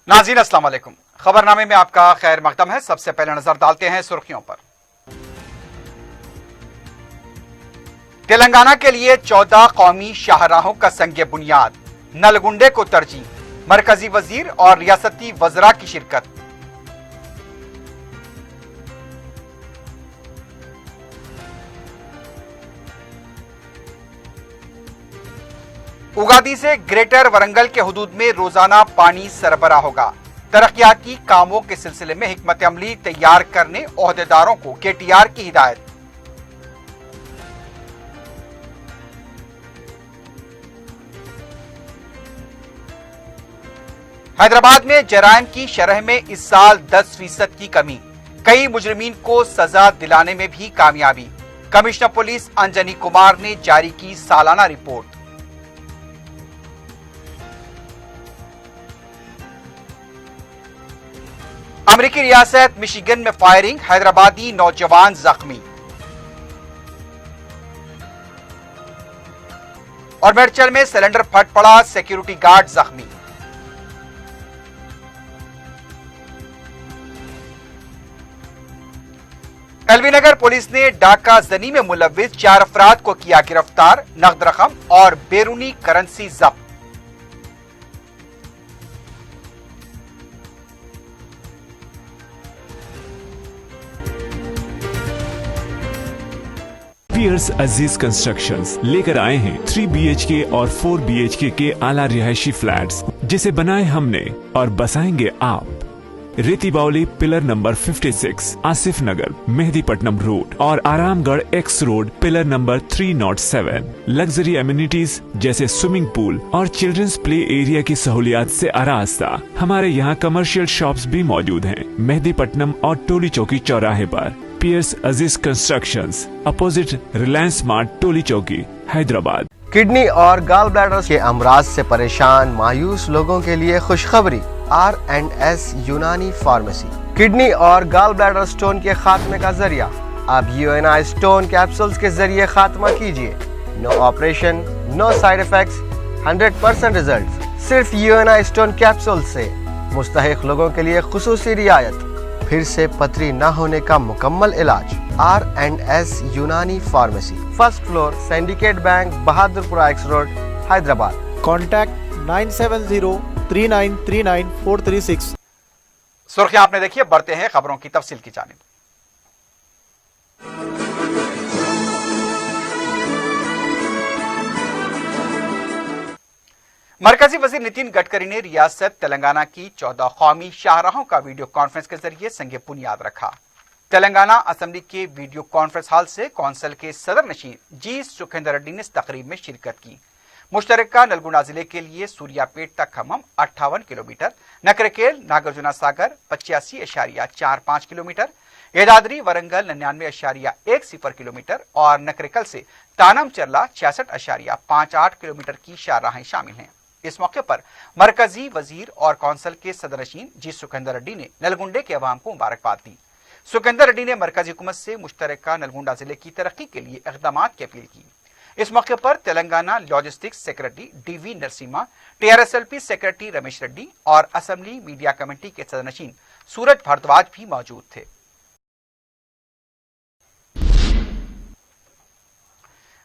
नाज़रीन अस्सलाम वालेकुम। खबरनामे में आपका खैर मकदम है। सबसे पहले नजर डालते हैं सुर्खियों पर। तेलंगाना के लिए 14 कौमी शाहराहों का संग बुनियाद, नलगुंडे को तरजीह, मरकजी वजीर और रियासती वज़रा की शिरकत। उगादी से ग्रेटर वरंगल के हुदूद में रोजाना पानी सरबराह होगा। तरक्याती कामों के सिलसिले में हिकमत अमली तैयार करने ओहदेदारों को केटीआर की हिदायत। हैदराबाद में जराइम की शरह में इस साल 10% की कमी, कई मुजरिमीन को सजा दिलाने में भी कामयाबी। कमिश्नर पुलिस अंजनी कुमार ने जारी की सालाना रिपोर्ट। अमेरिकी रियासत मिशिगन में फायरिंग, हैदराबादी नौजवान जख्मी। और मेडचल में सिलेंडर फट पड़ा, सिक्योरिटी गार्ड जख्मी। एलबी नगर पुलिस ने डाका जनी में मुलव्विस 4 अफराद को किया गिरफ्तार, नकद रकम और बैरूनी करेंसी जब्त। पियर्स अजीज कंस्ट्रक्शंस लेकर आए हैं 3 BHK और 4 BHK के आला रिहायशी फ्लैट्स, जिसे बनाए हमने और बसाएंगे आप। रेती बावली पिलर नंबर 56, आसिफ नगर, मेहदीपट्टनम रोड और Aramghar x road pillar number 307। Luxury amenities जैसे स्विमिंग पूल और चिल्ड्रंस प्ले एरिया की सहूलियात से आरास्ता। हमारे यहाँ कमर्शियल शॉप्स भी मौजूद हैं मेहदीपट्टनम और टोली चौकी चौराहे पर। पियर्स अजीज कंस्ट्रक्शंस, अपोजिट रिलायंस स्मार्ट, टोली चौकी, हैदराबाद। किडनी और गॉल ब्लैडर के अमराज से परेशान मायूस लोगों के लिए खुशखबरी, R&S यूनानी फार्मेसी किडनी और गॉल ब्लैडर स्टोन के खात्मे का जरिया। अब UNI स्टोन कैप्सूल्स के जरिए खात्मा कीजिए। No operation, no side effects, 100% result. सिर्फ UNI स्टोन कैप्सूल से मुस्तहिक लोगों के लिए खुसूसी रियायत। फिर से पथरी न होने का मुकम्मल इलाज। R&S यूनानी pharmacy, first floor, syndicate bank, Bahadurpura x road, Hyderabad. Contact 9703939436। सुर्खियां आपने देखी, बढ़ते हैं खबरों की तफसील की जानिब। मरकजी वजीर नितिन गडकरी ने रियासत तेलंगाना की 14 कौमी शाहराहों का वीडियो कॉन्फ्रेंस के जरिए संग बुनियाद रखा। तेलंगाना असेंबली के वीडियो कॉन्फ्रेंस हॉल से कौंसिल के सदर नशीन जी सुखेंदर रेड्डी ने इस तकरीब में शिरकत की। मुश्तरका नलगुंडा जिले के लिए सूर्यापेट तक खम्मम 58 किलोमीटर, नकरेकेल नागार्जुना सागर 85.45 किलोमीटर, यदाद्री वरंगल 99.10 किलोमीटर और नकरेकल से तानम चरला 66.58 किलोमीटर की शाहराहें शामिल हैं। इस मौके पर मरकजी वजीर और कौंसिल के सदरनशीन जी सुखेंदर रेड्डी ने नलगुंडे के अवाम को मुबारकबाद दी। सुखेंदर रेड्डी ने मरकजी हुकूमत से मुश्तरका नलगुंडा जिले की तरक्की के लिए इक़दामात की अपील की। इस मौके पर Telangana logistics secretary DV Narasimha, TRSLP secretary Ramesh Reddy और असेंबली मीडिया कमेटी के सदरनशीन सूरज भारद्वाज भी मौजूद थे।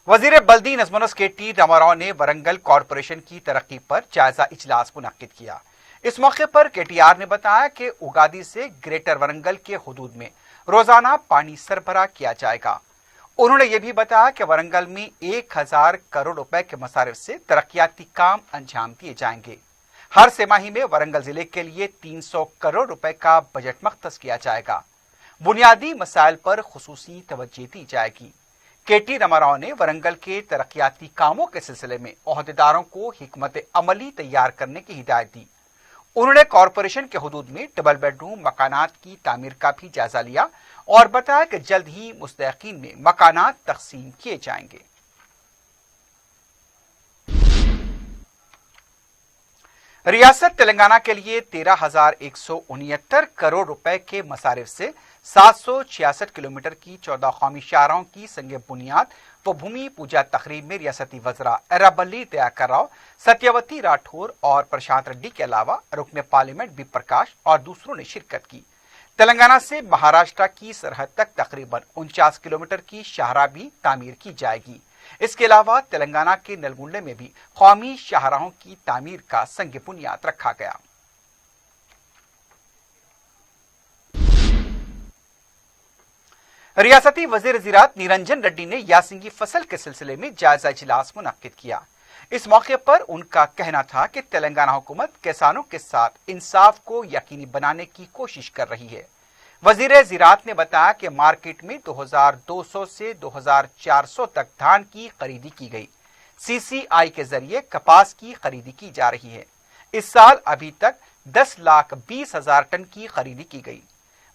वजीर बल्दी नज़्म-ओ-नस्क KT रामाराव ने वरंगल कॉरपोरेशन की तरक्की पर जायजा इजलास मुनक्किद किया। इस मौके पर KTR ने बताया कि उगादी से ग्रेटर वरंगल के हुदूद में रोजाना पानी सरबराह किया जाएगा। उन्होंने ये भी बताया कि वरंगल में 1000 करोड़ रुपए के मसारिफ से तरक्याती काम अंजाम दिए जाएंगे। हर तिमाही में वरंगल जिले के लिए 300 करोड़ रुपए का बजट मख्तस किया जाएगा। बुनियादी मसाइल पर खुसूसी तवज्जो दी जाएगी। KT रामाराव ने वरंगल के तरक्याती कामों के सिलसिले में ओहदेदारों को हिकमत अमली तैयार करने की हिदायत दी। उन्होंने कॉरपोरेशन के हुदूद में डबल बेडरूम मकानात की तामीर का भी जायजा लिया और बताया कि जल्द ही मुस्तहिकीन में मकानात तकसीम किए जाएंगे। रियासत तेलंगाना के लिए 13,169 करोड़ रुपए के मसारिफ से 766 किलोमीटर की 14 कौमी शाहराहों की संग बुनियाद व भूमि पूजा तकरीब में रियासती वज़रा एराबल्ली दयाकर राव, सत्यवती राठौर और प्रशांत रेड्डी के अलावा रुकन पार्लियामेंट बी प्रकाश और दूसरों ने शिरकत की। तेलंगाना से महाराष्ट्र की सरहद तक तकरीबन 49 किलोमीटर की शाहराह भी तामीर की जाएगी। इसके अलावा तेलंगाना के नलगुंडे में भी कौमी शाहराहों की तामीर का संग बुनियाद रखा गया। रियासती वजीर ज़राअत निरंजन रेड्डी ने यासिन की फसल के सिलसिले में जायजा इजलास मुनक्किद किया। इस मौके पर उनका कहना था कि तेलंगाना हुकूमत किसानों के साथ इंसाफ को यकीनी बनाने की कोशिश कर रही है। वजीर ज़राअत ने बताया कि मार्केट में 2200 से 2400 तक धान की खरीदी की गई। CCI के जरिए कपास की खरीदी की जा रही है। इस साल अभी तक 10,20,000 टन की खरीदी की गई।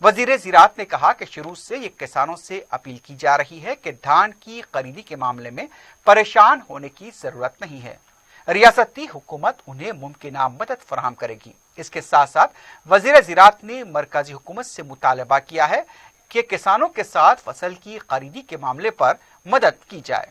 वजीर ज़राअत ने कहा कि शुरू से ये किसानों से अपील की जा रही है कि धान की खरीदी के मामले में परेशान होने की जरूरत नहीं है। रियासती हुकूमत उन्हें मुमकिना मदद फराहम करेगी। इसके साथ साथ वजीर ज़राअत ने मरकजी हुकूमत से मुतालबा किया है कि किसानों के साथ फसल की खरीदी के मामले पर मदद की जाए।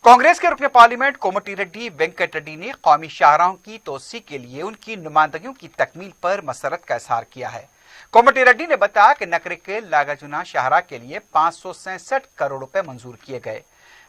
कांग्रेस के रुकन पार्लियामेंट कोमटी रेड्डी वेंकट रेड्डी ने कौमी शाहराहों की तोसी के लिए उनकी नुमाइंदगियों की तकमील पर मसरत का इजहार किया है। कोमटी रेड्डी ने बताया कि नकरेकेल नागार्जुना शाहराह के लिए 567 करोड़ रुपए मंजूर किए गए।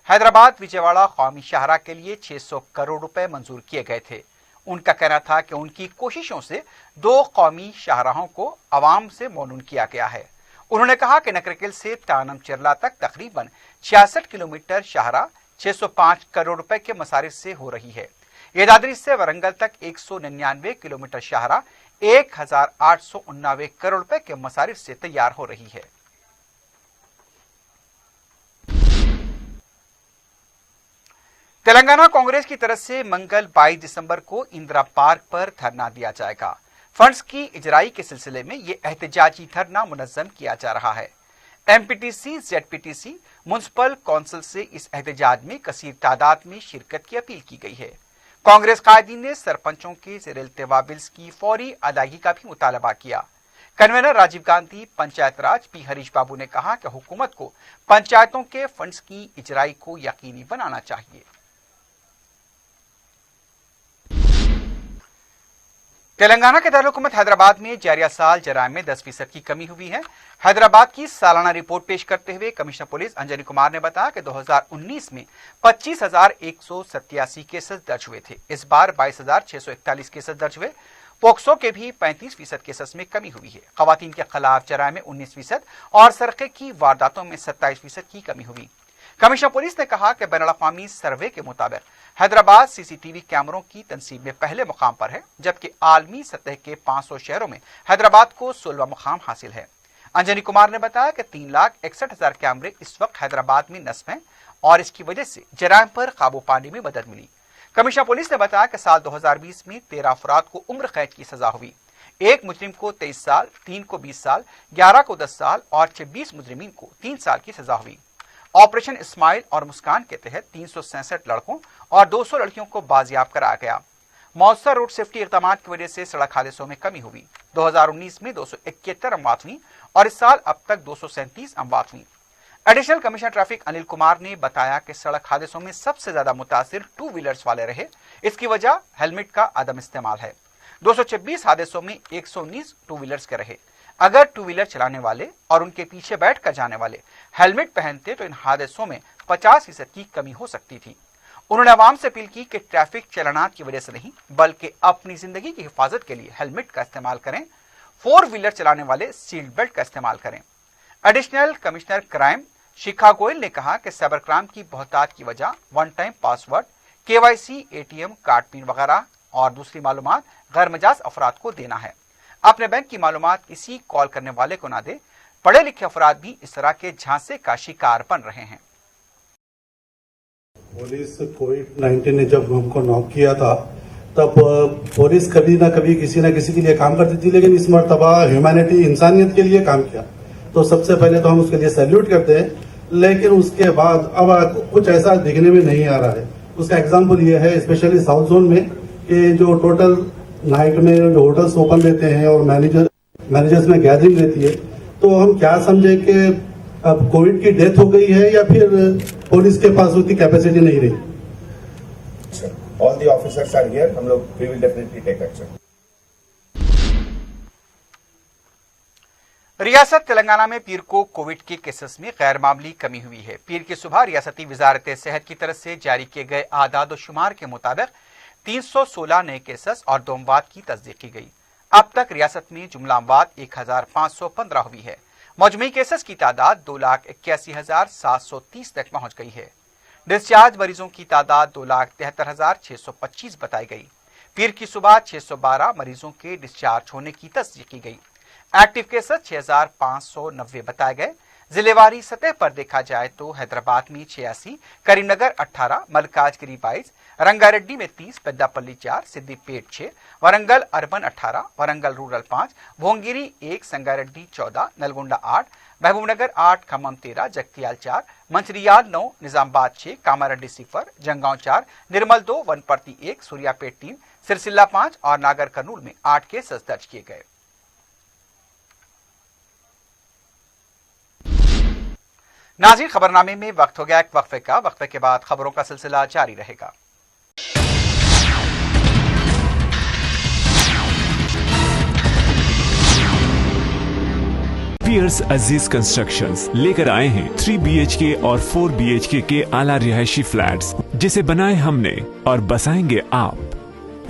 हैदराबाद विजयवाड़ा कौमी शाहराह के लिए 600 करोड़ रुपए मंजूर किए गए थे। उनका कहना था कि उनकी कोशिशों से 2 कौमी शाहराहों को अवाम से मौनून किया गया है। उन्होंने कहा कि नकरेकेल से तानम चिरला तक तकरीबन 66 किलोमीटर शाहराह 605 करोड़ रुपए के मसारिफ से हो रही है। येदाद्री से वरंगल तक 199 किलोमीटर शाहराह 1889 करोड़ रुपए के मसारिफ से तैयार हो रही है। तेलंगाना कांग्रेस की तरफ से मंगल 22 दिसंबर को इंदिरा पार्क पर धरना दिया जाएगा। फंड्स की इजराई के सिलसिले में ये एहतजाजी धरना मुनज़्ज़म किया जा रहा है। MPTC, ZPTC, म्युनिसिपल काउंसिल से इस एहतजाज में कसीर तादाद में शिरकत की अपील की गई है। कांग्रेस कायदीन ने सरपंचों के ज़ेर-इल्तिवा बिल्स की फौरी अदायगी का भी मुतालबा किया। कन्वेनर राजीव गांधी, पंचायत राज पी हरीश बाबू ने कहा कि हुकूमत को पंचायतों के फंड्स की इजराई को यकीनी बनाना चाहिए। तेलंगाना के दारुल-हुकूमत हैदराबाद में जारिया साल जराइम में 10% की कमी हुई है। हैदराबाद की सालाना रिपोर्ट पेश करते हुए कमिश्नर पुलिस अंजनी कुमार ने बताया कि 2019 में 25,187 केसेस दर्ज हुए थे। इस बार 22,641 केसेस दर्ज हुए। पोक्सो के भी 35% केसेस में कमी हुई है। खवातीन के खिलाफ जराइम में 19% और सरके की वारदातों में 27% की कमी हुई। कमिश्नर पुलिस ने कहा कि बैनुल-अक़वामी सर्वे के मुताबिक हैदराबाद CCTV कैमरों की तनसीब में पहले मुकाम पर है, जबकि आलमी सतह के 500 शहरों में हैदराबाद को 16वां मुकाम हासिल है। अंजनी कुमार ने बताया कि 3,61,000 कैमरे इस वक्त हैदराबाद में नस्ब हैं और इसकी वजह से जराइम पर काबू पाने में मदद मिली। कमिश्नर पुलिस ने बताया कि साल 2020 में 13 अफराद को उम्र कैद की सजा हुई। एक मुजरिम को 23 साल, 3 को 20 साल, 11 को 10 साल और 26 मुजरिमीन को 3 साल की सजा हुई। ऑपरेशन इस्माइल और मुस्कान के तहत 367 लड़कों और 200 लड़कियों को बाजियाब कराया गया। मौसर रोड सेफ्टी इक़दामात की वजह से सड़क हादसों में कमी हुई। 2019 में 271 अमवात हुई और इस साल अब तक 237 अमवात हुई। Additional commissioner traffic Anil Kumar ने बताया कि सड़क हादसों में सबसे ज्यादा मुतासिर 2 व्हीलर्स वाले रहे। इसकी वजह हेलमेट का अदम इस्तेमाल है। 226 हादसों में 119 2 व्हीलर्स के रहे। अगर 2 व्हीलर चलाने वाले और उनके पीछे बैठ कर जाने वाले हेलमेट पहनते तो इन हादसों में 50% की कमी हो सकती थी। उन्होंने आवाम से अपील की कि ट्रैफिक चलनात की वजह से नहीं बल्कि अपनी जिंदगी की हिफाजत के लिए हेलमेट का इस्तेमाल करें। 4 व्हीलर चलाने वाले सीट बेल्ट का इस्तेमाल करें। एडिशनल कमिश्नर क्राइम शिखा गोयल ने कहा कि साइबर क्राइम की बहुतात की वजह 1 time password, KYC, ATM card pin वगैरह और दूसरी मालूमात गैर मजाज अफराद को देना है। अपने बैंक की मालूमात किसी कॉल करने वाले को ना दे। पढ़े लिखे अफराद भी इस तरह के झांसे का शिकार बन रहे हैं। पुलिस कोविड-19 ने जब हमको नॉक किया था तब पुलिस कभी ना कभी किसी ना किसी के लिए काम करती थी, लेकिन इस मर्तबा ह्यूमैनिटी इंसानियत के लिए काम किया। तो सबसे पहले तो हम उसके लिए सैल्यूट करते हैं, लेकिन उसके बाद अब कुछ ऐसा दिखने में नहीं आ रहा है। उसका एग्जाम्पल ये है स्पेशली साउथ जोन में कि जो टोटल नाइट में जो होटल्स ओपन रहते हैं और मैनेजर मैनेजर्स में गैदरिंग रहती है, तो हम क्या समझे कि अब कोविड की डेथ हो गई है या फिर पुलिस के पास उतनी कैपेसिटी नहीं रही। All the officers are here. हम लोग we will definitely take action. रियासत तेलंगाना में पीर को कोविड के केसेस में गैर मामूली कमी हुई है। पीर की सुबह रियासती वजारत सेहत की तरफ से जारी किए गए आदाद व शुमार के मुताबिक 316 नए केसेस और 2 अमवात की तस्दीक की गई। अब तक रियासत में जुमला अमवात 1515 हुई है। मजमूई केसेस की तादाद 2,81,730 तक पहुंच गई है। डिस्चार्ज मरीजों की तादाद 2,73,625 बताई गई। पीर की सुबह 612 मरीजों के डिस्चार्ज होने की तस्दीक की गई। एक्टिव केसेस 6,590 बताए गए। जिलेवारी सतह पर देखा जाए तो हैदराबाद में 86, करीमनगर 18, मलकाजगिरी 22, रंगारेड्डी में 30, पेद्दापल्ली 4, सिद्दीपेट 6, वरंगल अर्बन 18, वरंगल रूरल 5, भोंगिरी 1, संगारेड्डी 14, नलगोंडा 8, महबूबनगर 8, खम्मम 13, जगतियाल 4, मंचरियाल 9, निजामाबाद 6, कामारेड्डी 0, जंगांव 4, निर्मल 2, वनपर्ती 1, सूर्यापेट 3, सिरसिल्ला 5 और नागर कर्नूल में 8 केसेस दर्ज किए गए। नाज़रीन, खबरनामे में वक्त हो गया एक वक्फे का। वक्फे के बाद खबरों का सिलसिला जारी रहेगा। पियर्स अजीज कंस्ट्रक्शंस लेकर आए हैं 3 BHK और 4 BHK के आला रिहायशी फ्लैट्स, जिसे बनाए हमने और बसाएंगे आप।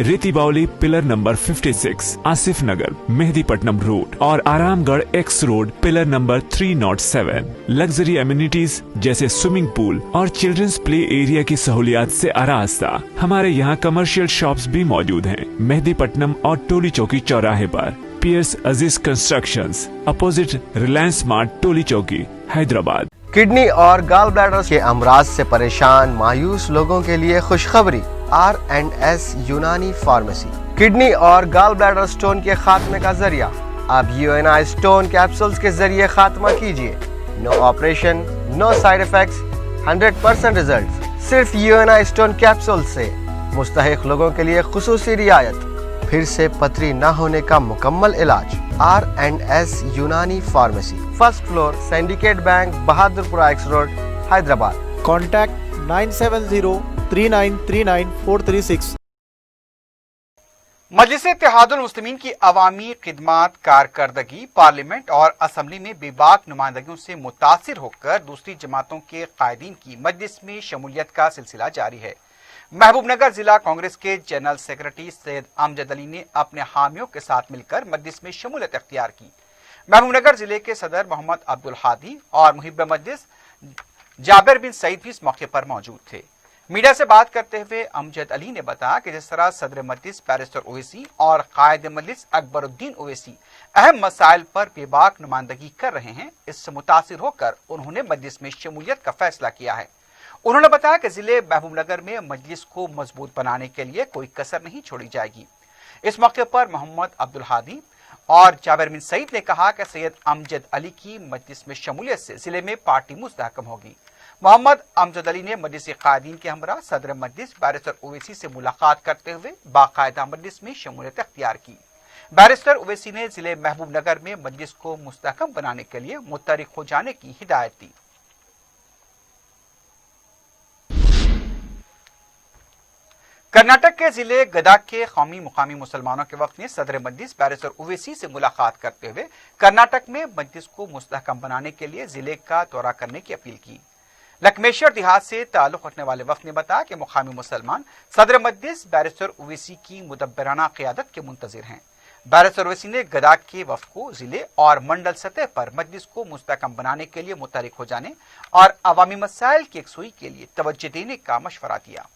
रेती बावली पिलर नंबर 56, आसिफ नगर, मेहदीपट्टनम रोड और Aramghar x road pillar number 307। Luxury amenities जैसे स्विमिंग पूल और चिल्ड्रंस प्ले एरिया की सहूलियात से आरास्ता। हमारे यहाँ कमर्शियल शॉप्स भी मौजूद हैं मेहदीपट्टनम और टोली चौकी चौराहे पर। पियर्स अजीज कंस्ट्रक्शंस, अपोजिट रिलायंस स्मार्ट, टोली चौकी, हैदराबाद। किडनी और गाल ब्लैडर के अमराज से परेशान मायूस लोगों के लिए खुशखबरी। R&S यूनानी फार्मेसी किडनी और गाल ब्लैडर स्टोन के खात्मे का जरिया। अब UNI स्टोन कैप्सूल्स के जरिए खात्मा कीजिए। No operation, no side effects, 100% result. सिर्फ UNI स्टोन कैप्सूल से मुस्तहिक लोगों के लिए खुसूसी रियायत। फिर से पथरी न होने का मुकम्मल इलाज। R&S यूनानी pharmacy, first floor, syndicate bank, Bahadurpura x road, Hyderabad. Contact 970-3939-436। मजलिस इत्तेहादुल मुस्लिमीन की अवामी खिदमात कारकर्दगी पार्लियामेंट और असम्बली में बेबाक नुमाइंदगियों से मुतासिर होकर दूसरी जमातों के कायदीन की मजलिस में शमूलियत का सिलसिला जारी है। महबूबनगर जिला कांग्रेस के जनरल सेक्रेटरी सैयद अमजद अली ने अपने हामियों के साथ मिलकर मजलिस में शमूलियत अख्तियार की। महबूबनगर जिले के सदर मोहम्मद अब्दुल हादी और मुहिब मजलिस जाबिर बिन सईद भी इस मौके पर मौजूद थे। मीडिया से बात करते हुए अमजद अली ने बताया कि जिस तरह सदर मजलिस बैरिस्टर ओवैसी और कायद मजलिस अकबरुद्दीन ओवैसी अहम मसाइल पर बेबाक नुमाइंदगी कर रहे हैं, इससे मुतासिर होकर उन्होंने मजलिस में शमूलियत का फैसला किया है। उन्होंने बताया कि जिले महबूबनगर में मजलिस को मजबूत बनाने के लिए कोई कसर नहीं छोड़ी जाएगी। इस मौके पर मोहम्मद अब्दुल हादी और जाबिर बिन सईद ने कहा कि सैयद अमजद अली की मजलिस में शमूलियत से जिले में पार्टी मुस्तहकम होगी। मोहम्मद अमजद अली ने मजलिस कायदीन के हमरा सदर मजलिस बैरिस्टर ओवैसी से मुलाकात करते हुए बाकायदा मजलिस में शमूलियत अख्तियार की। बैरिस्टर ओवैसी ने जिले महबूबनगर में मजलिस को मुस्तहकम बनाने के लिए मुतहरिक हो जाने की हिदायत दी। कर्नाटक के जिले गदग के कौमी मुकामी मुसलमानों के वक्त ने सदर मजलिस बैरिस्टर ओवैसी से मुलाकात करते हुए कर्नाटक में मजलिस को मुस्तहकम बनाने के लिए जिले का दौरा करने की अपील की। लक्ष्मेश्वर देहात से ताल्लुक रखने वाले वक्त ने बताया कि मुकामी मुसलमान सदर मजलिस बैरिस्टर ओवैसी की मुदब्बराना क़ियादत के मुंतजिर हैं। बैरिस्टर ओवैसी ने गदग के वफ्द को जिले और मंडल सतह पर मजलिस को मुस्तहकम बनाने के लिए मुतहरिक हो जाने और अवामी मसाइल की यकसुई के लिए तवज्जो देने का मशवरा दिया।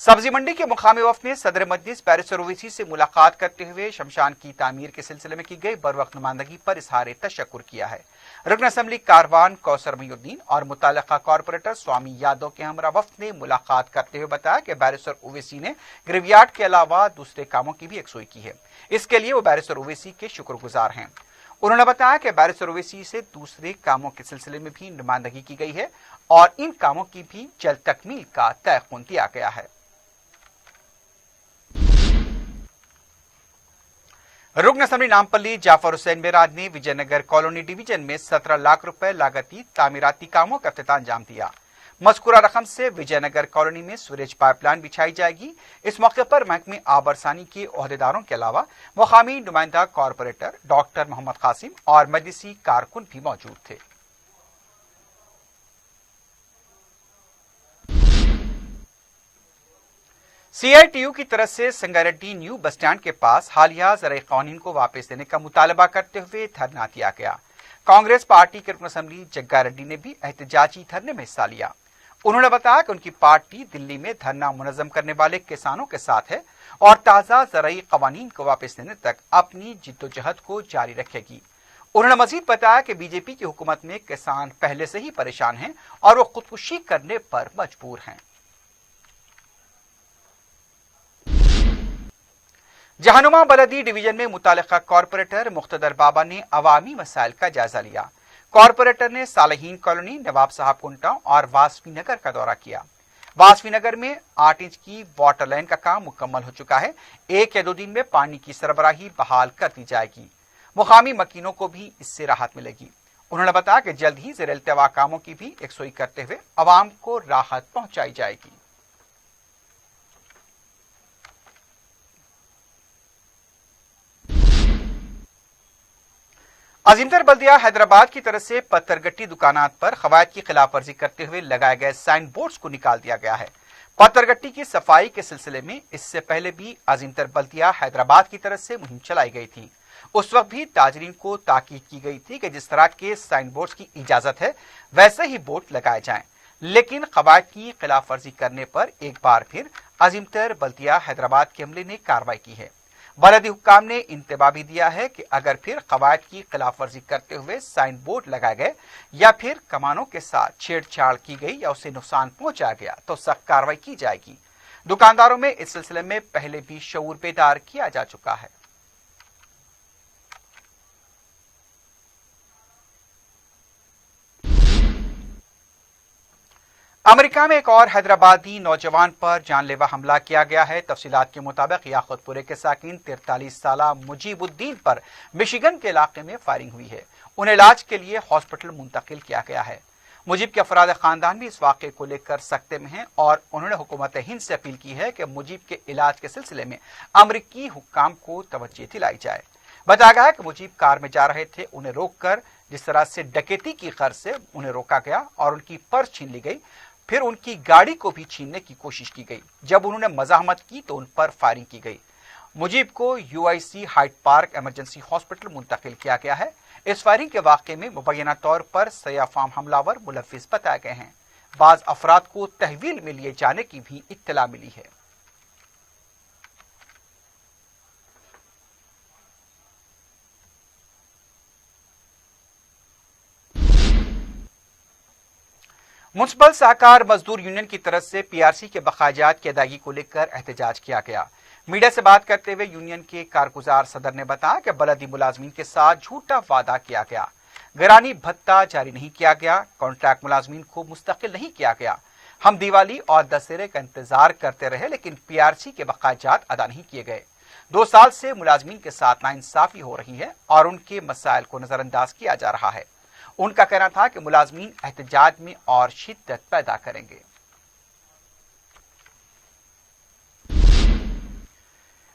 सब्जी मंडी के मुकामी वफ्द ने सदर मजलिस बैरिस्टर ओवैसी से मुलाकात करते हुए शमशान की तामीर के सिलसिले में की गई बरवक्त नुमाइंदगी पर इजहार तशक्कुर किया है। रुकन असम्बली कारवान कौसर महीउद्दीन और मुतल्लिका कॉर्पोरेटर स्वामी यादव के हमरा वफ्द ने मुलाकात करते हुए बताया कि बैरिस्टर ओवैसी ने ग्रेवयार्ड के अलावा दूसरे कामों की भी यकसुई की है। इसके लिए वो बैरिस्टर ओवैसी के शुक्रगुजार हैं। उन्होंने बताया कि बैरिस्टर ओवैसी से दूसरे कामों के सिलसिले में भी नुमाइंदगी की गई है और इन कामों की भी जल्द तकमील का तयख्खुन दिया गया है। रुकन असम्बली नामपल्ली जाफर हुसैन मेराज ने विजयनगर कॉलोनी डिवीजन में 17 लाख रुपए लागती तामीराती कामों का इफ्तिताह अंजाम दिया। मज़कूरा रकम से विजयनगर कॉलोनी में सीवरेज पाइपलाइन बिछाई जाएगी। इस मौके पर महकमे आबरसानी के ओहदेदारों के अलावा मुकामी नुमाइंदा कॉरपोरेटर डॉक्टर मोहम्मद कासिम और मजलिसी कारकुन भी मौजूद थे। CITU की तरफ से संगारेड्डी न्यू बस स्टैंड के पास हालिया ज़राई क़वानीन को वापस देने का मुतालबा करते हुए धरना दिया गया। कांग्रेस पार्टी के रुकन असम्बली जग्गा रेड्डी ने भी एहतजाजी धरने में हिस्सा लिया। उन्होंने बताया कि उनकी पार्टी दिल्ली में धरना मुनज़्ज़म करने वाले किसानों के साथ है और ताज़ा ज़राई क़वानीन को वापस देने तक अपनी जिद्दोजहद को जारी रखेगी। उन्होंने मजीद बताया कि बीजेपी की हुकूमत में किसान पहले से ही परेशान हैं और वो खुदकुशी करने पर मजबूर हैं। जहानुमा बलदी डिवीजन में मुतालिका कॉरपोरेटर मुख्तदर बाबा ने अवामी मसाइल का जायजा लिया। कॉरपोरेटर ने सालहीन कॉलोनी, नवाब साहब कुंटा और वासवी नगर का दौरा किया। वासवी नगर में 8 इंच की वाटर लाइन का काम मुकम्मल हो चुका है। 1 या 2 दिन में पानी की सरबराही बहाल कर दी जाएगी। मुकामी मकीनों को भी इससे राहत मिलेगी। उन्होंने बताया कि जल्द ही ज़ेर इल्तवा कामों की भी यकसुई करते हुए अवाम को राहत पहुंचाई जाएगी। अजीमतर बल्दिया हैदराबाद की तरफ से पत्थरगट्टी दुकानात पर खवायद की खिलाफ वर्जी करते हुए लगाए गए साइन बोर्ड्स को निकाल दिया गया है। पत्थरगट्टी की सफाई के सिलसिले में इससे पहले भी अजीमतर बल्दिया हैदराबाद की तरफ से मुहिम चलाई गई थी। उस वक्त भी ताजरीन को ताकीद की गई थी कि जिस तरह के साइन बोर्ड्स की इजाजत है वैसे ही बोर्ड लगाए जाएं, लेकिन खवायद की खिलाफ वर्जी करने पर एक बार फिर अजीमतर बल्दिया हैदराबाद के अमले ने कार्रवाई की है। बलदी हुक्काम ने इंतबाह भी दिया है कि अगर फिर कवायद की खिलाफ वर्जी करते हुए साइन बोर्ड लगाए गए या फिर कमानों के साथ छेड़छाड़ की गई या उसे नुकसान पहुंचाया गया तो सख्त कार्रवाई की जाएगी। दुकानदारों में इस सिलसिले में पहले भी शऊर बेदार किया जा चुका है। अमेरिका में एक और हैदराबादी नौजवान पर जानलेवा हमला किया गया है। तफसीलात के मुताबिक याकुतपुरे के साकिन 43 साला मुजीबुद्दीन पर मिशिगन के इलाके में फायरिंग हुई है। उन्हें इलाज के लिए हॉस्पिटल मुंतकिल किया गया है। मुजीब के अफराद खानदान भी इस वाक़े को लेकर सख्ते में हैं और उन्होंने हुकूमत हिंद से अपील की है कि मुजीब के इलाज के सिलसिले में अमरीकी हुक्काम को तवज्जो दिलाई जाए। बताया गया है कि मुजीब कार में जा रहे थे, उन्हें रोककर जिस तरह से डकैती की गर्ज से उन्हें रोका गया और उनकी पर्स छीन ली गई, फिर उनकी गाड़ी को भी छीनने की कोशिश की गई। जब उन्होंने मजाहमत की तो उन पर फायरिंग की गई। मुजीब को UIC height park emergency hospital मुंतकिल किया गया है। इस फायरिंग के वाक़े में मुबैना तौर पर सयाफाम हमलावर मुलव्विस बताए गए हैं। बाज अफराद को तहवील में लिए जाने की भी इत्तला मिली है। मुंसिपल सहकार मजदूर यूनियन की तरफ से PRC के बकायाजात की अदायगी को लेकर एहतजाज किया गया। मीडिया से बात करते हुए यूनियन के कारगुजार सदर ने बताया कि बलदी मुलाजमीन के साथ झूठा वादा किया गया, गरानी भत्ता जारी नहीं किया गया, कॉन्ट्रैक्ट मुलाजमीन को मुस्तकिल नहीं किया गया। हम दिवाली और दशहरे का इंतजार करते रहे लेकिन PRC के बकायाजात अदा नहीं किए गए। 2 साल से मुलाजमीन के साथ नाइंसाफी हो रही है और उनके मसाइल को नजरअंदाज किया जा रहा है। उनका कहना था कि मुलाजमीन एहतजाज में और शिद्दत पैदा करेंगे।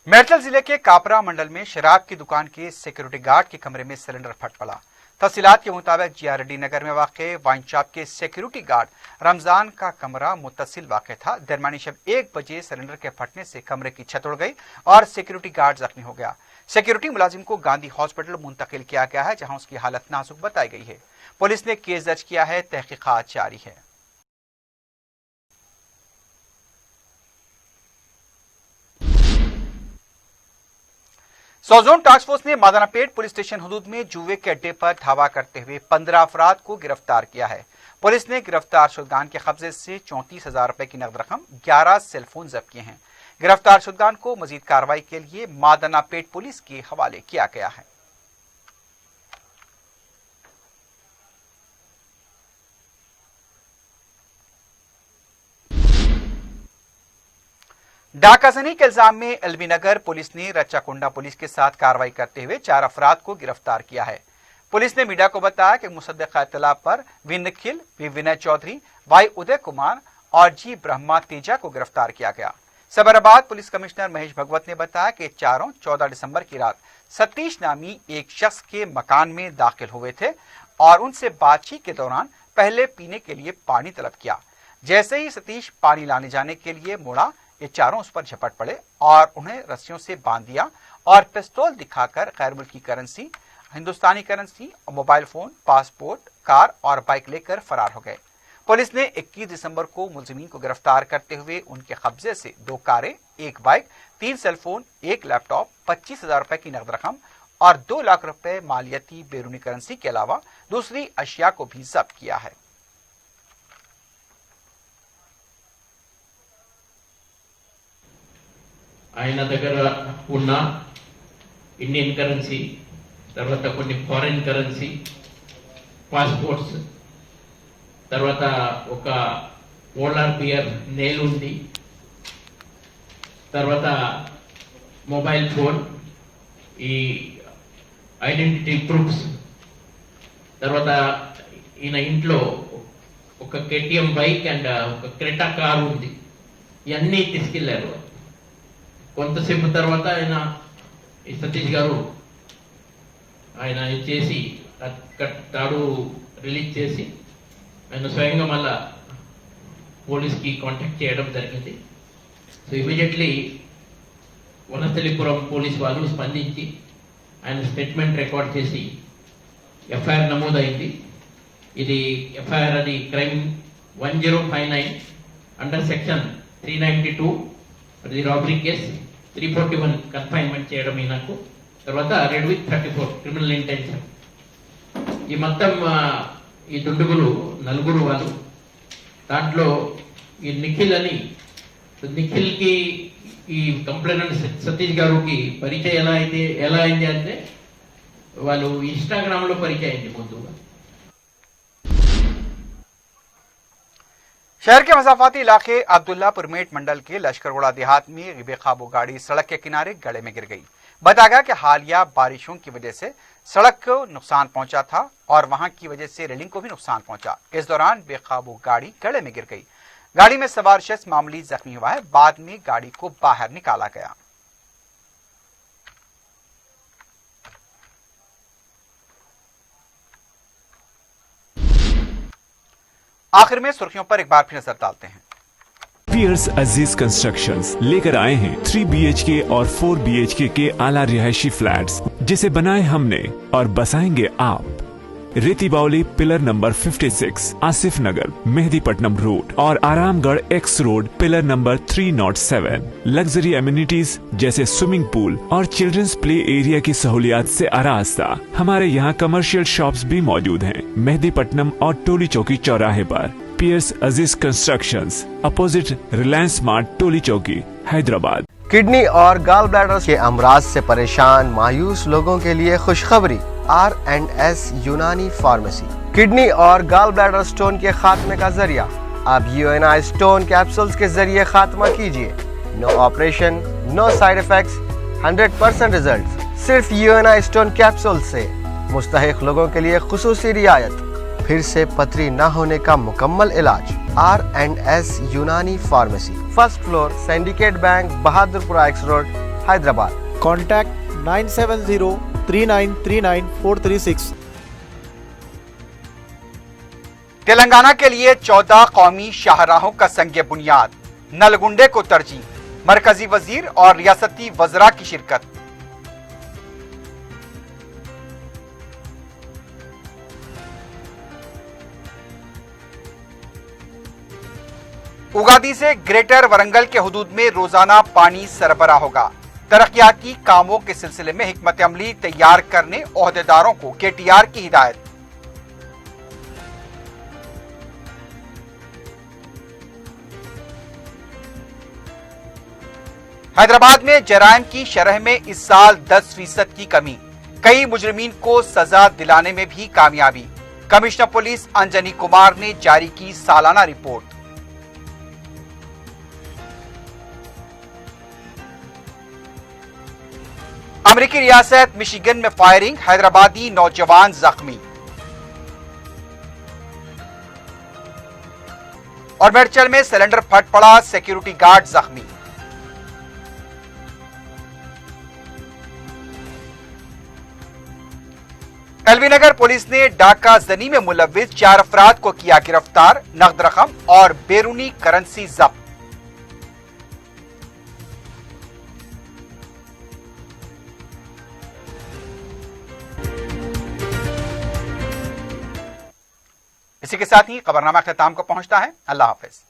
मेरठल जिले के कापरा मंडल में शराब की दुकान के सिक्योरिटी गार्ड के कमरे में सिलेंडर फट पड़ा। तफसीलात के मुताबिक GRD नगर में वाक़े वाइन शॉप के सिक्योरिटी गार्ड रमजान का कमरा मुत्तसिल वाक़ था। दरमियानी शब 1 बजे सिलेंडर के फटने से कमरे की छत उड़ गई और सिक्योरिटी गार्ड जख्मी हो गया। सिक्योरिटी मुलाजिम को गांधी हॉस्पिटल मुंतकिल किया गया है, जहां उसकी हालत नाजुक बताई गई है। पुलिस ने केस दर्ज किया है, तहकीकात जारी है। सौजोन टास्क फोर्स ने मादानापेट पुलिस स्टेशन हदूद में जुए के अड्डे पर धावा करते हुए 15 अफराद को गिरफ्तार किया है। पुलिस ने गिरफ्तार शुदगान के कब्जे से 34,000 रुपए की नकद रकम, 11 सेलफोन जब्त किए हैं। गिरफ्तार शुदगान को मजीद कार्रवाई के लिए मादानापेट पुलिस के हवाले किया गया है। डाकाजनी के इल्जाम में एलबी नगर पुलिस ने रच्चाकुंडा पुलिस के साथ कार्रवाई करते हुए 4 अफराद को गिरफ्तार किया है। पुलिस ने मीडिया को बताया कि मुसद्दक़ इत्तला पर V Nikhil, V Vinay Chaudhary, Y Uday Kumar और जी ब्रह्मा तेजा को गिरफ्तार किया गया। सैबराबाद पुलिस कमिश्नर महेश भगवत ने बताया कि चारों 14 दिसंबर की रात सतीश नामी एक शख्स के मकान में दाखिल हुए थे और उनसे बातचीत के दौरान पहले पीने के लिए पानी तलब किया। जैसे ही सतीश पानी लाने जाने के लिए मुड़ा, ये चारों उस पर झपट पड़े और उन्हें रस्सियों से बांध दिया और पिस्तौल दिखाकर गैर मुल्की करेंसी, हिंदुस्तानी currency, mobile phone, passport, car और बाइक लेकर फरार हो गए। पुलिस ने 21 दिसंबर को मुलजिमीन को गिरफ्तार करते हुए उनके कब्जे से 2 कारें, 1 बाइक, 3 सेलफोन, 1 लैपटॉप, 25,000 रुपए की नकद रकम और 2 लाख रुपए मालियती बैरूनी करेंसी के अलावा दूसरी अशिया को भी जब्त किया है। ఆయన దగ్గర ఉన్న ఇండియన్ కరెన్సీ, తర్వాత కొన్ని ఫారెన్ కరెన్సీ, పాస్పోర్ట్స్, తర్వాత ఒక ఓల్ఆర్ బియర్ నేల్ ఉంది, తర్వాత మొబైల్ ఫోన్, ఈ ఐడెంటిటీ ప్రూఫ్స్, తర్వాత ఈయన ఇంట్లో ఒక కేటీఎం బైక్ అండ్ ఒక క్రెటా కారు ఉంది. ఇవన్నీ తీసుకెళ్లారు. కొంతసేపు తర్వాత ఆయన ఈ సతీష్ గారు ఆయన చేసి తాడు రిలీజ్ చేసి ఆయన స్వయంగా మళ్ళా పోలీస్కి కాంటాక్ట్ చేయడం జరిగింది. సో ఇమీడియట్లీ వనస్థలిపురం పోలీస్ వాళ్ళు స్పందించి ఆయన స్టేట్మెంట్ రికార్డ్ చేసి ఎఫ్ఐఆర్ నమోదైంది. ఇది ఎఫ్ఐఆర్ అది క్రైమ్ 1059 అండర్ సెక్షన్ 392 అది రాబరీ కేస్, 341 కన్ఫైన్మెంట్ చేయడం ఈయనకు, తర్వాత రెడ్ విత్ 34 క్రిమినల్ ఇంటెన్షన్. ఈ మొత్తం ఈ దుండుగులు 4 వాళ్ళు. దాంట్లో ఈ నిఖిల్ అని, నిఖిల్కి ఈ కంప్లైంట్ సతీష్ గారికి పరిచయం ఎలా అయింది అంటే వాళ్ళు ఇన్స్టాగ్రామ్ లో పరిచయం అయింది ముందుగా. शहर के मसाफाती इलाके अब्दुल्लापुर मेट मंडल के लश्करगुड़ा देहात में बेकाबू गाड़ी सड़क के किनारे गड्ढे में गिर गई। बताया गया कि हालिया बारिशों की वजह से सड़क को नुकसान पहुंचा था और वहां की वजह से रेलिंग को भी नुकसान पहुंचा। इस दौरान बेकाबू गाड़ी गड्ढे में गिर गई। गाड़ी में सवार शख्स मामूली जख्मी हुआ है। बाद में गाड़ी को बाहर निकाला गया। आखिर में सुर्खियों पर एक बार फिर नजर डालते हैं। पियर्स अजीज कंस्ट्रक्शंस लेकर आए हैं 3 BHK और 4 BHK के आला रिहायशी फ्लैट्स, जिसे बनाए हमने और बसाएंगे आप। रेती बावली पिलर नंबर 56, आसिफ नगर, मेहदीपट्टनम रोड और Aramghar x road pillar number 307। Luxury amenities जैसे स्विमिंग पूल और चिल्ड्रंस प्ले एरिया की सहूलियात से आरास्ता। हमारे यहाँ कमर्शियल शॉप्स भी मौजूद हैं मेहदीपट्टनम और टोली चौकी चौराहे पर। पियर्स अजीज कंस्ट्रक्शंस, अपोजिट रिलायंस स्मार्ट, टोली चौकी, हैदराबाद। किडनी और गाल ब्लैडर के अमराज से परेशान मायूस लोगों के लिए खुशखबरी। R&S यूनानी फार्मेसी किडनी और गाल ब्लैडर स्टोन के खात्मे का जरिया। अब UNI स्टोन कैप्सूल्स के जरिए खात्मा कीजिए। No operation, no side effects, 100% result. सिर्फ UNI स्टोन कैप्सूल से मुस्तहिक लोगों के लिए खुसूसी रियायत। फिर से पथरी न होने का मुकम्मल इलाज। R&S यूनानी pharmacy, first floor, syndicate bank, Bahadurpura x road, Hyderabad. Contact 970-3939-436। Telangana के लिए 14 कौमी शाहराहों का संग बुनियाद, नलगुंडे को तरजीह, मरकजी वजीर और रियासती वज़रा की शिरकत। उगादी से ग्रेटर वरंगल के हुदूद में रोजाना पानी सरबराह होगा। तरक्याती कामों के सिलसिले में हिकमत अमली तैयार करने ओहदेदारों को KTR की हिदायत। हैदराबाद में जराइम की शरह में इस साल 10% की कमी। कई मुजरिमीन को सजा दिलाने में भी कामयाबी। कमिश्नर पुलिस अंजनी कुमार ने जारी की सालाना रिपोर्ट। अमरीकी रियासत मिशिगन में फायरिंग, हैदराबादी नौजवान जख्मी। और मेडचल में सिलेंडर फट पड़ा, सिक्योरिटी गार्ड जख्मी। एलबी नगर पुलिस ने डाका जनी में मुलव्विस 4 अफराद को किया गिरफ्तार, नकद रकम और बैरूनी करेंसी जब्त। इसी के साथ ही खबरनामा अख्ताम को पहुंचता है। अल्लाह हाफिज।